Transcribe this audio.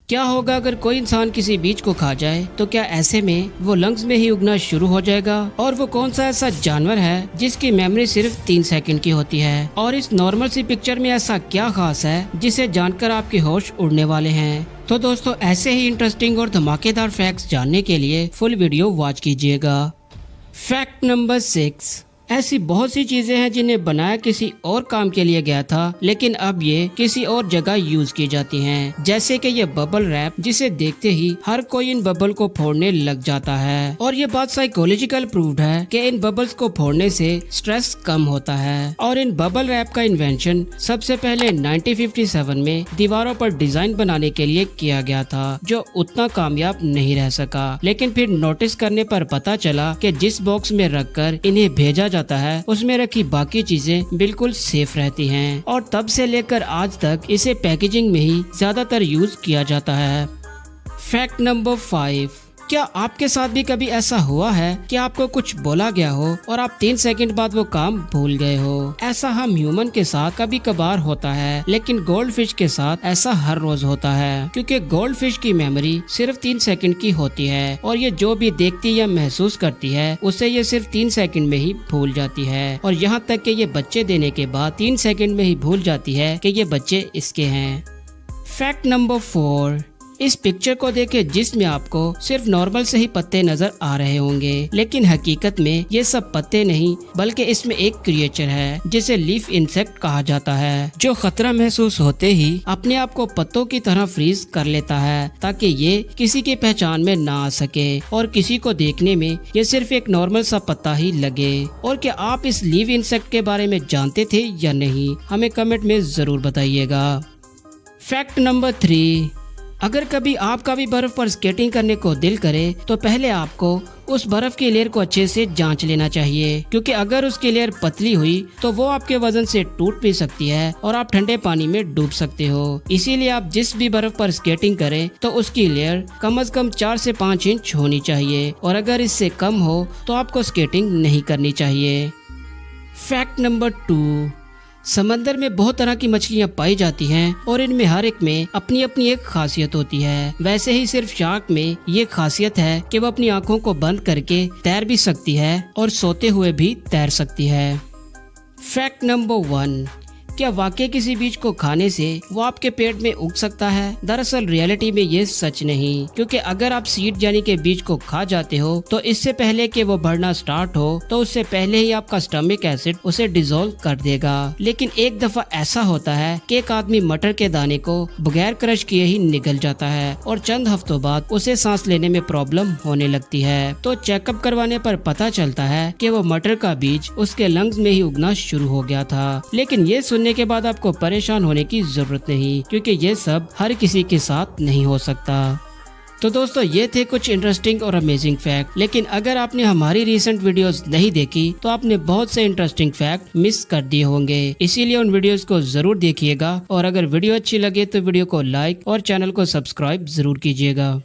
کیا ہوگا اگر کوئی انسان کسی بیج کو کھا جائے تو کیا ایسے میں وہ لنگز میں ہی اگنا شروع ہو جائے گا؟ اور وہ کون سا ایسا جانور ہے جس کی میموری صرف 3 سیکنڈ کی ہوتی ہے؟ اور اس نارمل سی پکچر میں ایسا کیا خاص ہے جسے جان کر آپ کے ہوش اڑنے والے ہیں؟ تو دوستو ایسے ہی انٹرسٹنگ اور دھماکے دار فیکٹس جاننے کے لیے فل ویڈیو واچ کیجیے گا۔ فیکٹ نمبر 6، ایسی بہت سی چیزیں ہیں جنہیں بنایا کسی اور کام کے لیے گیا تھا لیکن اب یہ کسی اور جگہ یوز کی جاتی ہیں، جیسے کہ یہ ببل ریپ جسے دیکھتے ہی ہر کوئی ان ببل کو پھوڑنے لگ جاتا ہے، اور یہ بات سائیکولوجیکل پروفڈ ہے کہ ان ببلز کو پھوڑنے سے سٹریس کم ہوتا ہے۔ اور ان ببل ریپ کا انوینشن سب سے پہلے 1957 میں دیواروں پر ڈیزائن بنانے کے لیے کیا گیا تھا، جو اتنا کامیاب نہیں رہ سکا، لیکن پھر نوٹس کرنے پر پتا چلا کہ جس باکس میں رکھ کر انہیں بھیجا جاتا ہے اس میں رکھی باقی چیزیں بالکل سیف رہتی ہیں، اور تب سے لے کر آج تک اسے پیکیجنگ میں ہی زیادہ تر یوز کیا جاتا ہے۔ فیکٹ نمبر 5، کیا آپ کے ساتھ بھی کبھی ایسا ہوا ہے کہ آپ کو کچھ بولا گیا ہو اور آپ 3 سیکنڈ بعد وہ کام بھول گئے ہو؟ ایسا ہم ہیومن کے ساتھ کبھی کبھار ہوتا ہے، لیکن گولڈ فش کے ساتھ ایسا ہر روز ہوتا ہے، کیونکہ گولڈ فش کی میموری صرف 3 سیکنڈ کی ہوتی ہے، اور یہ جو بھی دیکھتی یا محسوس کرتی ہے اسے یہ صرف 3 سیکنڈ میں ہی بھول جاتی ہے، اور یہاں تک کہ یہ بچے دینے کے بعد 3 سیکنڈ میں ہی بھول جاتی ہے کہ یہ بچے اس کے ہیں۔ فیکٹ نمبر 4، اس پکچر کو دیکھیں جس میں آپ کو صرف نارمل سے ہی پتے نظر آ رہے ہوں گے، لیکن حقیقت میں یہ سب پتے نہیں بلکہ اس میں ایک کریچر ہے جسے لیف انسیکٹ کہا جاتا ہے، جو خطرہ محسوس ہوتے ہی اپنے آپ کو پتوں کی طرح فریز کر لیتا ہے تاکہ یہ کسی کی پہچان میں نہ آ سکے، اور کسی کو دیکھنے میں یہ صرف ایک نارمل سا پتا ہی لگے۔ اور کیا آپ اس لیف انسیکٹ کے بارے میں جانتے تھے یا نہیں؟ ہمیں کمنٹ میں ضرور بتائیے گا۔ فیکٹ نمبر 3، اگر کبھی آپ کا بھی برف پر سکیٹنگ کرنے کو دل کرے تو پہلے آپ کو اس برف کی لیئر کو اچھے سے جانچ لینا چاہیے، کیونکہ اگر اس کی لیئر پتلی ہوئی تو وہ آپ کے وزن سے ٹوٹ بھی سکتی ہے اور آپ ٹھنڈے پانی میں ڈوب سکتے ہو۔ اسی لیے آپ جس بھی برف پر سکیٹنگ کریں تو اس کی لیئر کم از کم 4 سے 5 انچ ہونی چاہیے، اور اگر اس سے کم ہو تو آپ کو سکیٹنگ نہیں کرنی چاہیے۔ فیکٹ نمبر 2، سمندر میں بہت طرح کی مچھلیاں پائی جاتی ہیں اور ان میں ہر ایک میں اپنی اپنی ایک خاصیت ہوتی ہے، ویسے ہی صرف شارک میں یہ خاصیت ہے کہ وہ اپنی آنکھوں کو بند کر کے تیر بھی سکتی ہے اور سوتے ہوئے بھی تیر سکتی ہے۔ فیکٹ نمبر 1، کیا واقعی کسی بیج کو کھانے سے وہ آپ کے پیٹ میں اگ سکتا ہے؟ دراصل ریئلٹی میں یہ سچ نہیں، کیونکہ اگر آپ سیڈ یعنی کہ بیج کو کھا جاتے ہو تو اس سے پہلے کہ وہ بڑھنا سٹارٹ ہو تو اس سے پہلے ہی آپ کا سٹمک ایسڈ اسے ڈیزولو کر دے گا۔ لیکن ایک دفعہ ایسا ہوتا ہے کہ ایک آدمی مٹر کے دانے کو بغیر کرش کیے ہی نگل جاتا ہے، اور چند ہفتوں بعد اسے سانس لینے میں پرابلم ہونے لگتی ہے، تو چیک اپ کروانے پر پتا چلتا ہے کہ وہ مٹر کا بیج اس کے لنگز میں ہی اگنا شروع ہو گیا تھا۔ لیکن یہ سننے کے بعد آپ کو پریشان ہونے کی ضرورت نہیں، کیونکہ یہ سب ہر کسی کے ساتھ نہیں ہو سکتا۔ تو دوستو یہ تھے کچھ انٹرسٹنگ اور امیزنگ فیکٹ، لیکن اگر آپ نے ہماری ریسنٹ ویڈیوز نہیں دیکھی تو آپ نے بہت سے انٹرسٹنگ فیکٹ مس کر دیے ہوں گے، اسی لیے ان ویڈیوز کو ضرور دیکھیے گا، اور اگر ویڈیو اچھی لگے تو ویڈیو کو لائک اور چینل کو سبسکرائب ضرور کیجیے گا۔